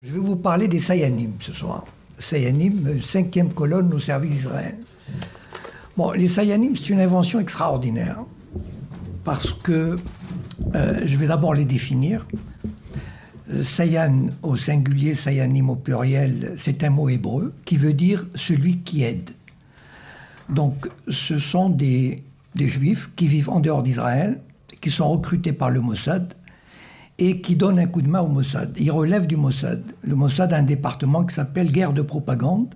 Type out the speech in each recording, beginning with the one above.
Je vais vous parler des Sayanim ce soir. Sayanim, 5e colonne au service d'Israël. Bon, les Sayanim, c'est une invention extraordinaire parce que je vais d'abord les définir. Sayan au singulier, Sayanim au pluriel, c'est un mot hébreu qui veut dire celui qui aide. Donc, ce sont des Juifs qui vivent en dehors d'Israël, qui sont recrutés par le Mossad et qui donnent un coup de main au Mossad. Ils relèvent du Mossad. Le Mossad a un département qui s'appelle guerre de propagande.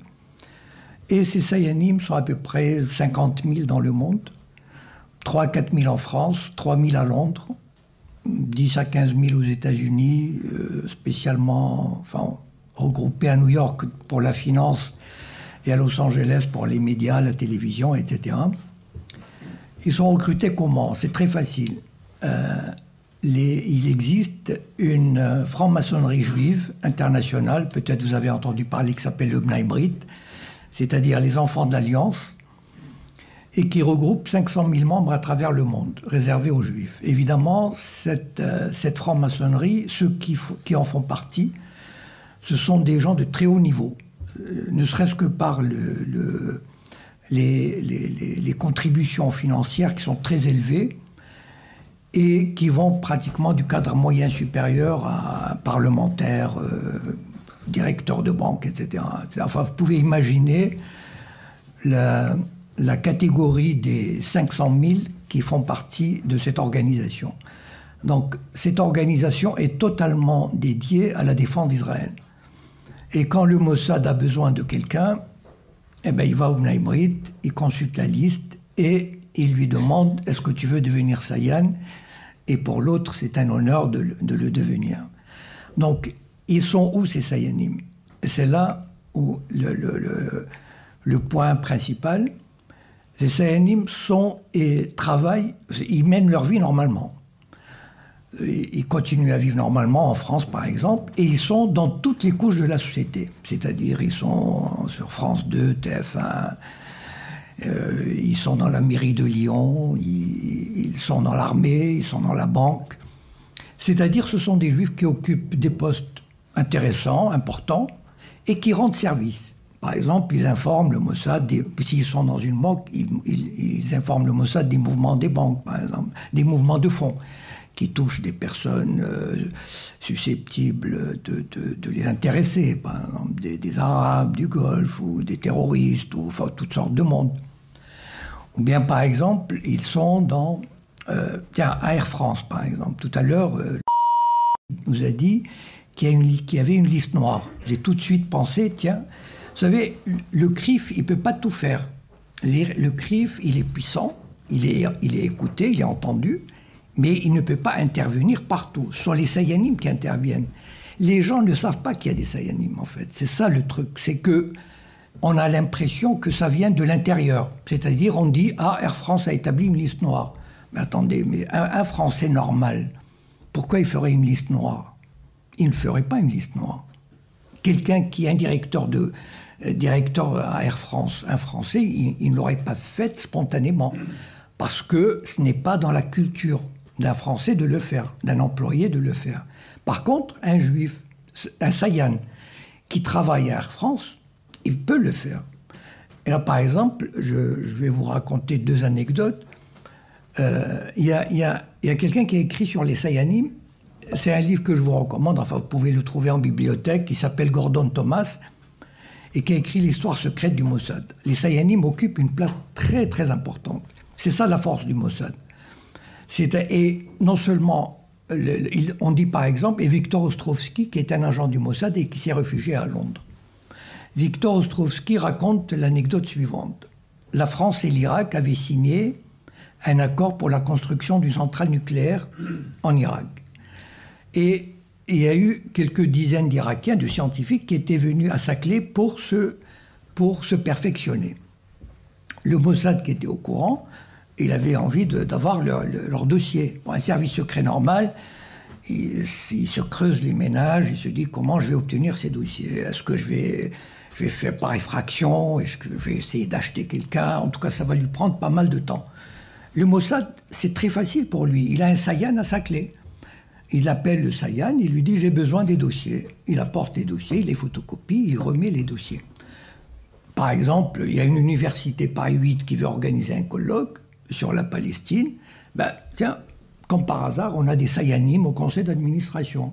Et ces Sayanim sont à peu près 50 000 dans le monde, 3 à 4 000 en France, 3 000 à Londres, 10 à 15 000 aux États-Unis, spécialement regroupés à New York pour la finance et à Los Angeles pour les médias, la télévision, etc. Ils sont recrutés comment? C'est très facile. Il existe une franc-maçonnerie juive internationale, peut-être vous avez entendu parler, qui s'appelle le Bnei Brit, c'est-à-dire les enfants de l'Alliance, et qui regroupe 500 000 membres à travers le monde, réservés aux Juifs. Évidemment, cette franc-maçonnerie, ceux qui en font partie, ce sont des gens de très haut niveau, ne serait-ce que par les contributions financières qui sont très élevées et qui vont pratiquement du cadre moyen supérieur à un parlementaire, directeur de banque, etc. Enfin, vous pouvez imaginer la catégorie des 500 000 qui font partie de cette organisation. Donc, cette organisation est totalement dédiée à la défense d'Israël. Et quand le Mossad a besoin de quelqu'un, eh ben, il va au Bnei Brit, il consulte la liste et il lui demande « Est-ce que tu veux devenir Sayan ?» Et pour l'autre, c'est un honneur de le devenir. Donc, ils sont où ces Sayanim? C'est là où le point principal. Ces Sayanim sont et travaillent, ils mènent leur vie normalement. Ils continuent à vivre normalement en France, par exemple, et ils sont dans toutes les couches de la société. C'est-à-dire, ils sont sur France 2, TF1, ils sont dans la mairie de Lyon, ils sont dans l'armée, ils sont dans la banque. C'est-à-dire, ce sont des Juifs qui occupent des postes intéressants, importants, et qui rendent service. Par exemple, ils informent le Mossad, s'ils sont dans une banque, ils informent le Mossad des mouvements des banques, par exemple, des mouvements de fonds qui touchent des personnes susceptibles de les intéresser, par exemple des Arabes, du Golfe, ou des terroristes, ou enfin, toutes sortes de monde. Ou bien, par exemple, ils sont dans... à Air France, par exemple. Tout à l'heure, nous a dit qu'il y avait une liste noire. J'ai tout de suite pensé, tiens, vous savez, le CRIF, il ne peut pas tout faire. Le CRIF, il est puissant, il est écouté, il est entendu, mais il ne peut pas intervenir partout. Ce sont les Sayanim qui interviennent. Les gens ne savent pas qu'il y a des Sayanim, en fait. C'est ça le truc. C'est que on a l'impression que ça vient de l'intérieur. C'est-à-dire, on dit « Ah, Air France a établi une liste noire ». Mais attendez, mais un Français normal, pourquoi il ferait une liste noire? Il ne ferait pas une liste noire. Quelqu'un qui est un directeur à Air France, un Français, il ne l'aurait pas fait spontanément. Parce que ce n'est pas dans la culture d'un Français de le faire, d'un employé de le faire. Par contre, un Juif, un Sayan, qui travaille à Air France, il peut le faire. Et là, par exemple, je vais vous raconter 2 anecdotes. Il y a quelqu'un qui a écrit sur les Sayanim. C'est un livre que je vous recommande, enfin vous pouvez le trouver en bibliothèque, qui s'appelle Gordon Thomas, et qui a écrit l'histoire secrète du Mossad. Les Sayanim occupent une place très très importante. C'est ça la force du Mossad. Et non seulement, on dit par exemple, et Victor Ostrovsky, qui est un agent du Mossad et qui s'est réfugié à Londres. Victor Ostrovsky raconte l'anecdote suivante. La France et l'Irak avaient signé un accord pour la construction d'une centrale nucléaire en Irak. Et il y a eu quelques dizaines d'Irakiens, de scientifiques, qui étaient venus à Saclay pour se perfectionner. Le Mossad, qui était au courant, il avait envie d'avoir leur dossier. Pour un service secret normal, il se creuse les ménages, il se dit comment je vais obtenir ces dossiers. Est-ce que je vais faire par effraction? Est-ce que je vais essayer d'acheter quelqu'un? En tout cas, ça va lui prendre pas mal de temps. Le Mossad, c'est très facile pour lui. Il a un Sayan à Saclay. il appelle le Sayan, il lui dit « j'ai besoin des dossiers ». Il apporte les dossiers, il les photocopie, il remet les dossiers. Par exemple, il y a une université Paris 8 qui veut organiser un colloque sur la Palestine. Ben, tiens, comme par hasard, on a des Sayanim au conseil d'administration.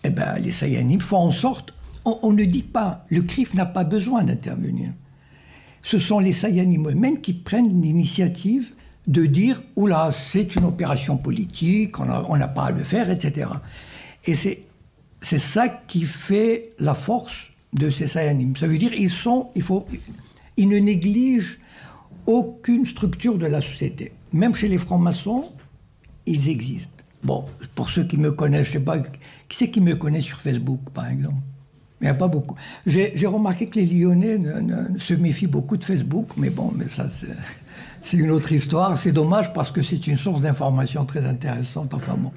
Eh ben, les Sayanim font en sorte... On ne dit pas, le CRIF n'a pas besoin d'intervenir. Ce sont les Sayanim eux-mêmes qui prennent l'initiative de dire « Oula, c'est une opération politique, on n'a pas à le faire, etc. » Et c'est ça qui fait la force de ces Sayanim. Ça veut dire qu'ils ne négligent aucune structure de la société. Même chez les francs-maçons, ils existent. Bon, pour ceux qui me connaissent, je ne sais pas, qui c'est qui me connaît sur Facebook, par exemple? Il n'y a pas beaucoup. J'ai remarqué que les Lyonnais se méfient beaucoup de Facebook, mais bon, mais ça, c'est une autre histoire. C'est dommage parce que c'est une source d'information très intéressante. Enfin bon.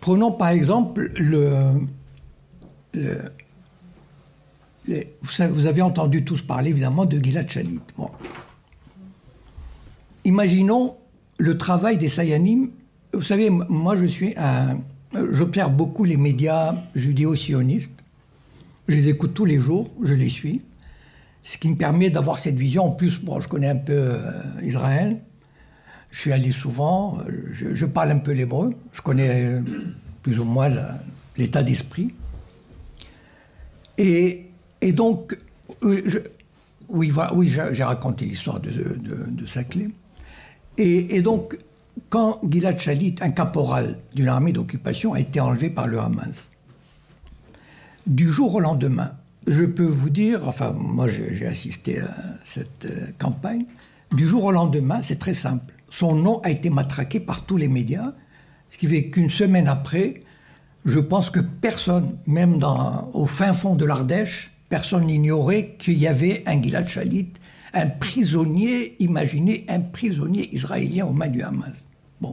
Prenons par exemple vous avez entendu tous parler évidemment de Gilad Shalit. Bon. Imaginons le travail des Sayanim. Vous savez, moi j'observe beaucoup les médias judéo-sionistes. Je les écoute tous les jours, je les suis. Ce qui me permet d'avoir cette vision. En plus, bon, je connais un peu Israël. Je suis allé souvent. Je parle un peu l'hébreu. Je connais plus ou moins l'état d'esprit. Et donc, j'ai raconté l'histoire de Saclay. Et donc, quand Gilad Shalit, un caporal d'une armée d'occupation, a été enlevé par le Hamas, du jour au lendemain, je peux vous dire, enfin, moi j'ai assisté à cette campagne, du jour au lendemain, c'est très simple. Son nom a été matraqué par tous les médias, ce qui fait qu'une semaine après, je pense que personne, même au fin fond de l'Ardèche, personne n'ignorait qu'il y avait un Gilad Shalit, un prisonnier, imaginez, un prisonnier israélien aux mains du Hamas. Bon.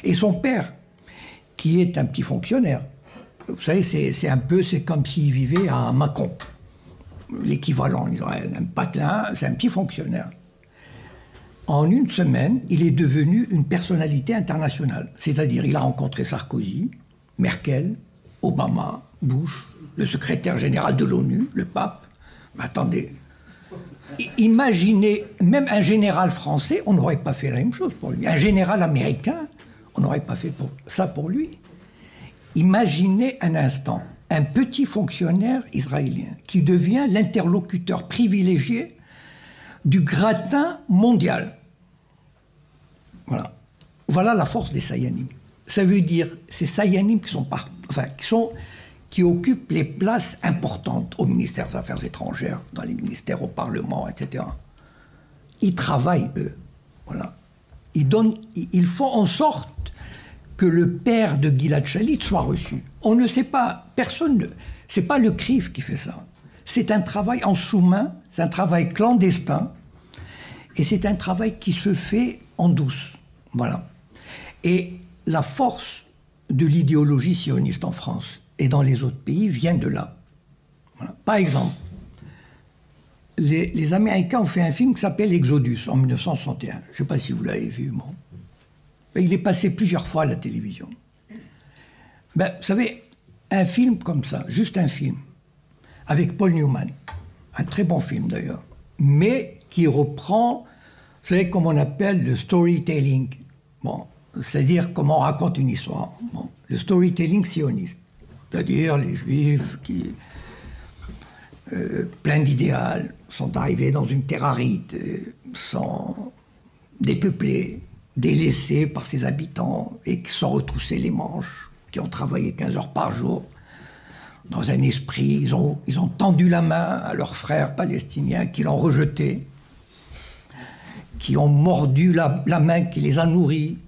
Et son père, qui est un petit fonctionnaire, vous savez, c'est comme s'il vivait à Mâcon, l'équivalent en Israël. Un patelin, c'est un petit fonctionnaire. En une semaine, il est devenu une personnalité internationale. C'est-à-dire, il a rencontré Sarkozy, Merkel, Obama, Bush, le secrétaire général de l'ONU, le pape. Mais attendez, imaginez, même un général français, on n'aurait pas fait la même chose pour lui. Un général américain, on n'aurait pas fait ça pour lui. Imaginez un instant un petit fonctionnaire israélien qui devient l'interlocuteur privilégié du gratin mondial. Voilà. Voilà la force des Sayanim. Ça veut dire ces Sayanim qui occupent les places importantes au ministère des Affaires étrangères, dans les ministères, au Parlement, etc. Ils travaillent, eux. Voilà. Ils font en sorte que le père de Gilad Shalit soit reçu. On ne sait pas, c'est pas le CRIF qui fait ça. C'est un travail en sous-main, c'est un travail clandestin, et c'est un travail qui se fait en douce. Voilà. Et la force de l'idéologie sioniste en France et dans les autres pays vient de là. Voilà. Par exemple, les Américains ont fait un film qui s'appelle Exodus en 1961. Je ne sais pas si vous l'avez vu, bon. Il est passé plusieurs fois à la télévision. Ben, vous savez, un film comme ça, juste un film, avec Paul Newman, un très bon film d'ailleurs, mais qui reprend, vous savez, comme on appelle le storytelling. Bon, c'est-à-dire comment on raconte une histoire. Bon, le storytelling sioniste. C'est-à-dire les Juifs qui, pleins d'idéal, sont arrivés dans une terre aride, sont dépeuplés, délaissés par ses habitants et qui se sont retroussés les manches, qui ont travaillé 15 heures par jour, dans un esprit, ils ont tendu la main à leurs frères palestiniens qui l'ont rejeté, qui ont mordu la main qui les a nourris,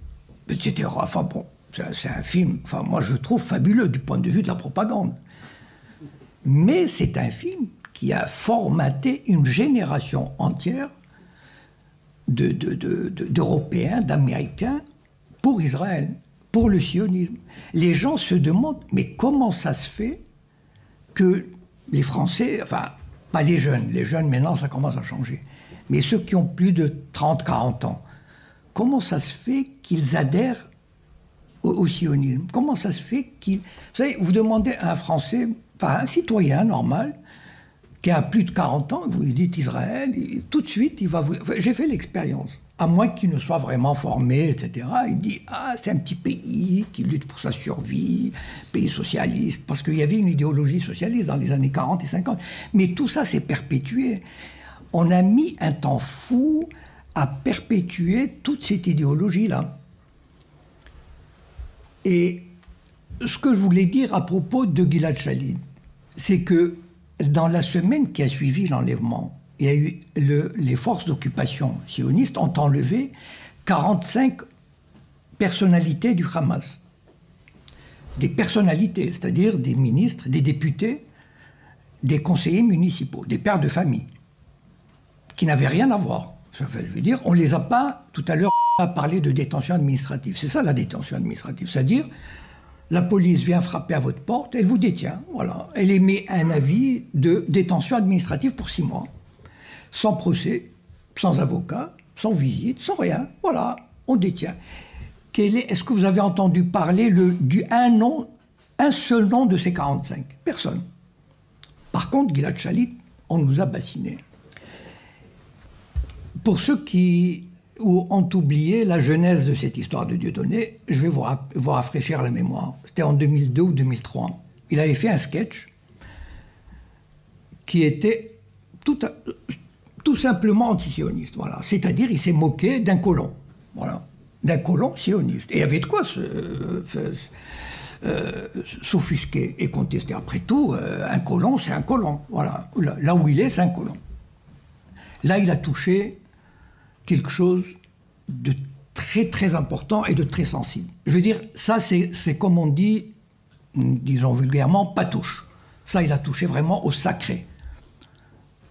etc. Enfin bon, c'est un film, enfin moi je trouve fabuleux du point de vue de la propagande. Mais c'est un film qui a formaté une génération entière d'Européens, d'Américains pour Israël, pour le sionisme. Les gens se demandent, mais comment ça se fait que les Français, enfin, pas les jeunes maintenant ça commence à changer, mais ceux qui ont plus de 30, 40 ans, comment ça se fait qu'ils adhèrent au sionisme? Comment ça se fait qu'ils... Vous savez, vous demandez à un Français, enfin un citoyen normal, qui a plus de 40 ans, vous lui dites Israël, et tout de suite, il va vous... Enfin, j'ai fait l'expérience. À moins qu'il ne soit vraiment formé, etc. Il dit « Ah, c'est un petit pays qui lutte pour sa survie, pays socialiste. » Parce qu'il y avait une idéologie socialiste dans les années 40 et 50. Mais tout ça s'est perpétué. On a mis un temps fou à perpétuer toute cette idéologie-là. Et ce que je voulais dire à propos de Gilad Shalit, c'est que dans la semaine qui a suivi l'enlèvement, il y a eu les forces d'occupation sionistes ont enlevé 45 personnalités du Hamas. Des personnalités, c'est-à-dire des ministres, des députés, des conseillers municipaux, des pères de famille, qui n'avaient rien à voir. Je veux dire, on ne les a pas, tout à l'heure, parlé de détention administrative. C'est ça la détention administrative, c'est-à-dire la police vient frapper à votre porte, elle vous détient, voilà. Elle émet un avis de détention administrative pour 6 mois. Sans procès, sans avocat, sans visite, sans rien. Voilà, on détient. Est-ce que vous avez entendu parler un seul nom de ces 45? Personne. Par contre, Gilad Shalit, on nous a bassinés. Pour ceux qui ont oublié la genèse de cette histoire de Dieudonné, je vais vous rafraîchir la mémoire. C'était en 2002 ou 2003. Il avait fait un sketch qui était tout simplement antisioniste, voilà. C'est-à-dire, il s'est moqué d'un colon, voilà, d'un colon sioniste. Et il y avait de quoi s'offusquer et contester. Après tout, un colon, c'est un colon, voilà. Là où il est, c'est un colon. Là, il a touché quelque chose de très, très important et de très sensible. Je veux dire, ça, c'est comme on dit, disons vulgairement, patouche. Ça, il a touché vraiment au sacré.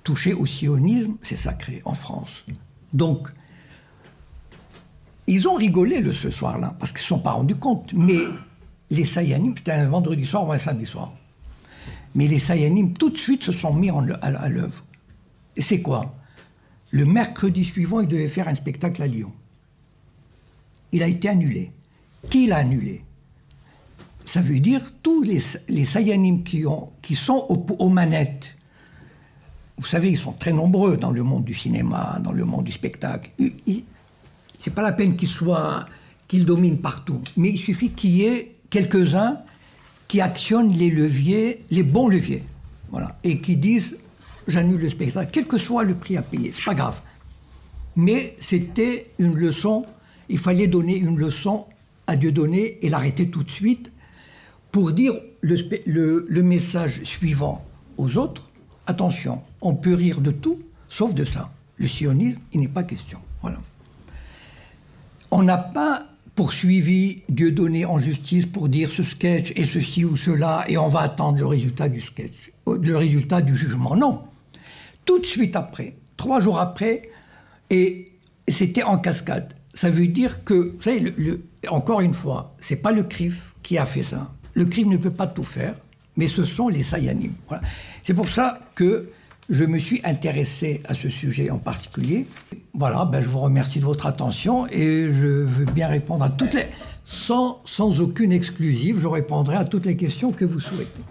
Toucher au sionisme, c'est sacré en France. Donc, ils ont rigolé ce soir-là, parce qu'ils ne se sont pas rendus compte. Mais les Sayanim, c'était un vendredi soir ou un samedi soir. Mais les Sayanim, tout de suite, se sont mis à l'œuvre. Et c'est quoi? Le mercredi suivant, il devait faire un spectacle à Lyon. Il a été annulé. Qui l'a annulé? Ça veut dire tous les Sayanim qui sont aux manettes. Vous savez, ils sont très nombreux dans le monde du cinéma, dans le monde du spectacle. C'est pas la peine qu'ils dominent partout. Mais il suffit qu'il y ait quelques-uns qui actionnent les leviers, les bons leviers. Voilà. Et qui disent, j'annule le spectacle, quel que soit le prix à payer, c'est pas grave. Mais c'était une leçon, il fallait donner une leçon à Dieudonné et l'arrêter tout de suite pour dire le message suivant aux autres. Attention, on peut rire de tout, sauf de ça. Le sionisme, il n'est pas question. Voilà. On n'a pas poursuivi Dieudonné en justice pour dire ce sketch et ceci ou cela, et on va attendre le résultat du sketch, le résultat du jugement. Non. Tout de suite après, 3 jours après, et c'était en cascade. Ça veut dire que, vous savez, encore une fois, c'est pas le CRIF qui a fait ça. Le CRIF ne peut pas tout faire, mais ce sont les Sayanim. Voilà. C'est pour ça que je me suis intéressé à ce sujet en particulier. Voilà, je vous remercie de votre attention et je veux bien répondre à toutes les... Sans aucune exclusive, je répondrai à toutes les questions que vous souhaitez.